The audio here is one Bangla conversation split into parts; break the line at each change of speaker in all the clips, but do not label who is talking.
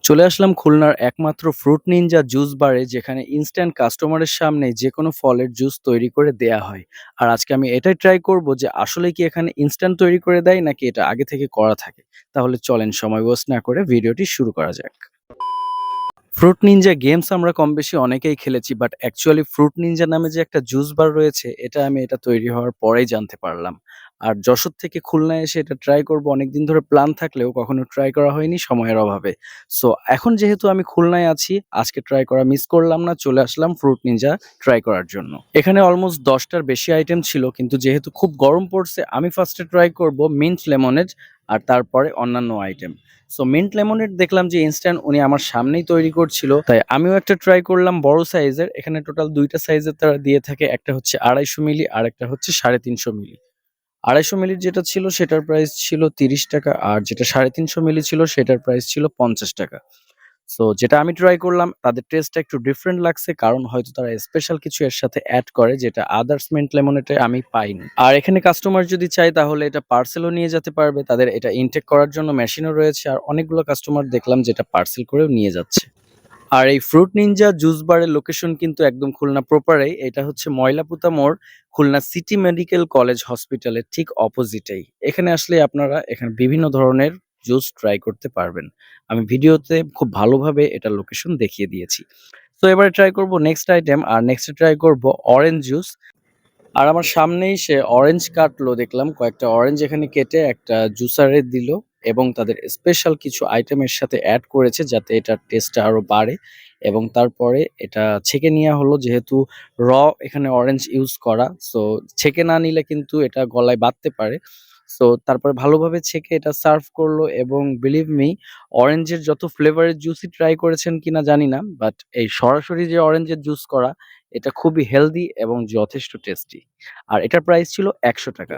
চলে আসলাম খুলনার একমাত্র ফ্রুট নিনজা জুস বারে, যেখানে ইনস্ট্যান্ট কাস্টমারের সামনে যেকোনো ফলের জুস তৈরি করে দেয়া হয়। আর আজকে আমি এটাই ট্রাই করব যে আসলেই কি এখানে ইনস্ট্যান্ট তৈরি করে দেয় নাকি এটা আগে থেকে করা থাকে। তাহলে চলেন সময় ওয়েস্ট না করে ভিডিওটি শুরু করা যাক। ফ্রুট নিনজা গেমস আমরা কমবেশি অনেকেই খেলেছি, বাট অ্যাকচুয়ালি ফ্রুট নিনজা নামে যে একটা জুস বার রয়েছে এটা তৈরি হওয়ার পরেই জানতে পারলাম। আর যশোর থেকে খুলনায় এসে এটা ট্রাই করব অনেকদিন ধরে প্ল্যান থাকলেও কখনো ট্রাই করা হয়নি সময়ের অভাবে। সো এখন যেহেতু আমি খুলনায় আছি, আজকে ট্রাই করা মিস করলাম না, চলে আসলাম ফ্রুট নিনজা ট্রাই করার জন্য। এখানে অলমোস্ট ১০টার বেশি আইটেম ছিল, কিন্তু যেহেতু খুব গরম পড়ছে আমি ফার্স্টে ট্রাই করব মিন্ট লেমনেড আর তারপরে অন্যান্য আইটেম। সো মিন্ট লেমনেড দেখলাম যে ইনস্ট্যান্ট উনি আমার সামনেই তৈরি করছিল, তাই আমিও একটা ট্রাই করলাম বড় সাইজের। এখানে টোটাল দুইটা সাইজের তারা দিয়ে থাকে, একটা হচ্ছে ২৫০ মিলি আর একটা হচ্ছে ৩৫০ মিলি। ২৫০ মিলির যেটা ছিল সেটার প্রাইস ছিল ৩০ টাকা, আর যেটা ৩৫০ মিলি ছিল সেটার প্রাইস ছিল ৫০ টাকা। সো যেটা আমি ট্রাই করলাম তাদের টেস্টটা একটু ডিফারেন্ট লাগছে, কারণ হয়তো তারা স্পেশাল কিছু এর সাথে অ্যাড করে যেটা আদার্স মিন্ট লেমনেডে আমি পাইনি। আর এখানে কাস্টমার যদি চায় তাহলে এটা পার্সেলও নিয়ে যেতে পারবে, তাদের এটা ইনটেক করার জন্য মেশিনও রয়েছে, আর অনেকগুলো কাস্টমার দেখলাম যেটা পার্সেল করেও নিয়ে যাচ্ছে। আর এই ফ্রুট নিনজা জুস বারের লোকেশন কিন্তু একদম খুলনা প্রপারেই। এটা হচ্ছে ময়লাপুতা মোড়, খুলনা সিটি মেডিকেল কলেজ হসপিটালের ঠিক অপোজিটেই। এখানে আসলে আপনারা এখানে বিভিন্ন ধরনের জুস ট্রাই করতে পারবেন। আমি ভিডিওতে খুব ভালোভাবে এটার লোকেশন দেখিয়ে দিয়েছি। তো এবারে ট্রাই করব নেক্সট আইটেম, আর নেক্সটে ট্রাই করব অরেঞ্জ জুস। আর আমার সামনেই সে অরেঞ্জ কাটলো, দেখলাম কয়েকটা অরেঞ্জ এখানে কেটে একটা জুসারে দিল এবং তাদের স্পেশাল কিছু আইটেমের সাথে অ্যাড করেছে যাতে এটার টেস্টটা আরো বাড়ে। এবং তারপরে এটা ছেঁকে নেওয়া হলো, যেহেতু র এখানে অরেঞ্জ ইউজ করা, সো ছেঁকে না নিলে কিন্তু এটা গলায় বাধতে পারে। সো তারপরে ভালোভাবে ছেঁকে এটা সার্ভ করলো, এবং বিলিভ মি, অরেঞ্জের যত ফ্লেভারের জুসই ট্রাই করেছেন কিনা জানি না, বাট এই সরাসরি যে অরেঞ্জের জুস করা, এটা খুবই হেলদি এবং যথেষ্ট টেস্টি। আর এটার প্রাইস ছিল ৳১০০।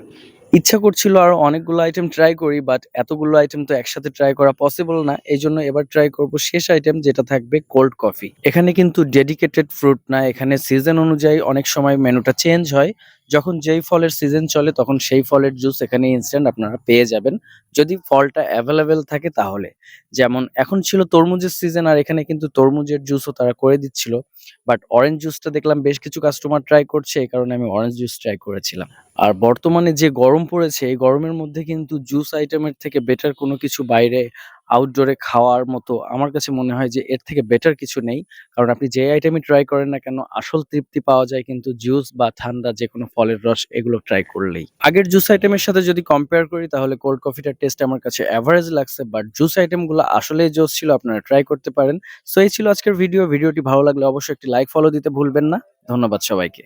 ইচ্ছা করছিল আরো অনেকগুলো আইটেম ট্রাই করি, বাট এতগুলো আইটেম তো একসাথে ট্রাই করা পসিবল না। এইজন্য এবার ট্রাই করব শেষ আইটেম, যেটা থাকবে কোল্ড কফি। এখানে কিন্তু ডেডিকেটেড ফ্রুট না, এখানে সিজন অনুযায়ী অনেক সময় মেনুটা চেঞ্জ হয়। যখন যেই ফলের সিজন চলে তখন সেই ফলের জুস এখানে ইনস্ট্যান্ট আপনারা পেয়ে যাবেন, যদি ফলটা এভেলেবেল থাকে তাহলে। যেমন এখন ছিল তরমুজের সিজন, আর এখানে কিন্তু তরমুজের জুসও তারা করে দিচ্ছিল। বাট অরেঞ্জ জুসটা দেখলাম বেশ কিছু কাস্টমার ট্রাই করছে, এই কারণে আমি অরেঞ্জ জুস ট্রাই করেছিলাম। আর বর্তমানে যে গরম পড়েছে, এই গরমের মধ্যে কিন্তু জুস আইটেমের থেকে বেটার কোনো কিছু বাইরে আউটডোরে খাওয়ার মতো আমার কাছে মনে হয় যে এর থেকে বেটার কিছু নেই। কারণ আপনি যে আইটেমই ট্রাই করেন না কেন, আসল তৃপ্তি পাওয়া যায় কিন্তু জুস বা ঠান্ডা যেকোনো ফলের রস এগুলো ট্রাই করলেই। আগের জুস আইটেমের সাথে যদি কম্পেয়ার করি তাহলে কোল্ড কফিটার টেস্ট আমার কাছে এভারেজ লাগছে, বাট জুস আইটেমগুলো আসলেই জোস ছিল, আপনারা ট্রাই করতে পারেন। সো এই ছিল আজকের ভিডিও। ভিডিওটি ভালো লাগলে অবশ্যই একটি লাইক ফলো দিতে ভুলবেন না। ধন্যবাদ সবাইকে।